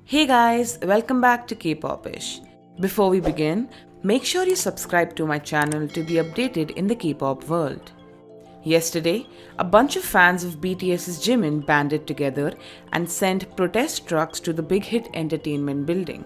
Hey guys, welcome back to K-Popish. Before we begin, make sure you subscribe to my channel to be updated in the K-pop world. Yesterday, a bunch of fans of BTS's Jimin banded together and sent protest trucks to the Big Hit Entertainment building.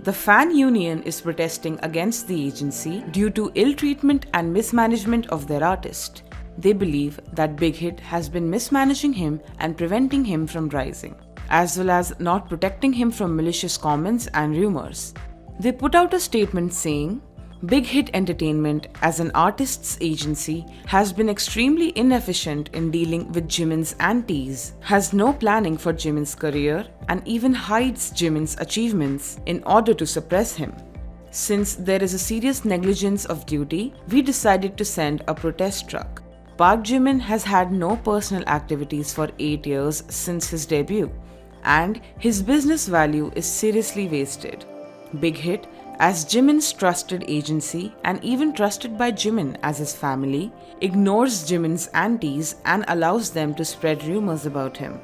The fan union is protesting against the agency due to ill treatment and mismanagement of their artist. They believe that Big Hit has been mismanaging him and preventing him from rising, as well as not protecting him from malicious comments and rumors. They put out a statement saying, Big Hit Entertainment, as an artist's agency, has been extremely inefficient in dealing with Jimin's antis, has no planning for Jimin's career, and even hides Jimin's achievements in order to suppress him. Since there is a serious negligence of duty, we decided to send a protest truck. Park Jimin has had no personal activities for 8 years since his debut, and his business value is seriously wasted. Big Hit, as Jimin's trusted agency and even trusted by Jimin as his family, ignores Jimin's antis and allows them to spread rumors about him.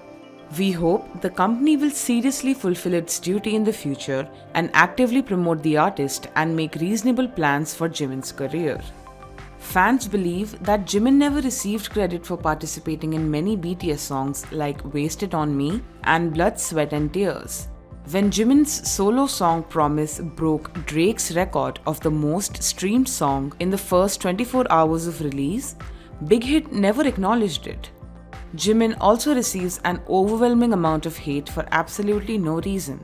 We hope the company will seriously fulfill its duty in the future and actively promote the artist and make reasonable plans for Jimin's career. Fans believe that Jimin never received credit for participating in many BTS songs like Waste It On Me and Blood, Sweat and Tears. When Jimin's solo song Promise broke Drake's record of the most streamed song in the first 24 hours of release, Big Hit never acknowledged it. Jimin also receives an overwhelming amount of hate for absolutely no reason.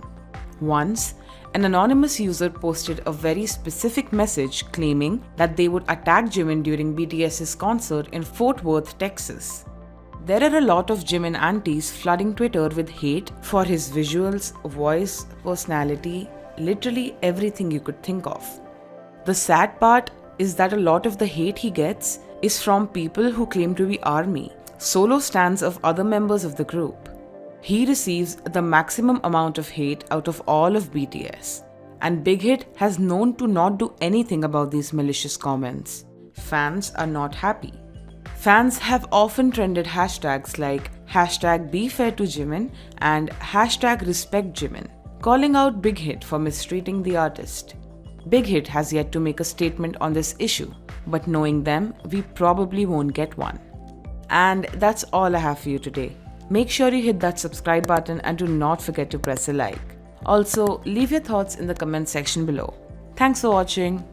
Once, an anonymous user posted a very specific message claiming that they would attack Jimin during BTS's concert in Fort Worth, Texas. There are a lot of Jimin antis flooding Twitter with hate for his visuals, voice, personality, literally everything you could think of. The sad part is that a lot of the hate he gets is from people who claim to be ARMY, solo stans of other members of the group. He receives the maximum amount of hate out of all of BTS, and Big Hit has known to not do anything about these malicious comments. Fans are not happy. Fans have often trended hashtags like #BeFairToJimin and #RespectJimin, calling out Big Hit for mistreating the artist. Big Hit has yet to make a statement on this issue, but knowing them, we probably won't get one. And that's all I have for you today. Make sure you hit that subscribe button and do not forget to press a like. Also, leave your thoughts in the comment section below. Thanks for watching.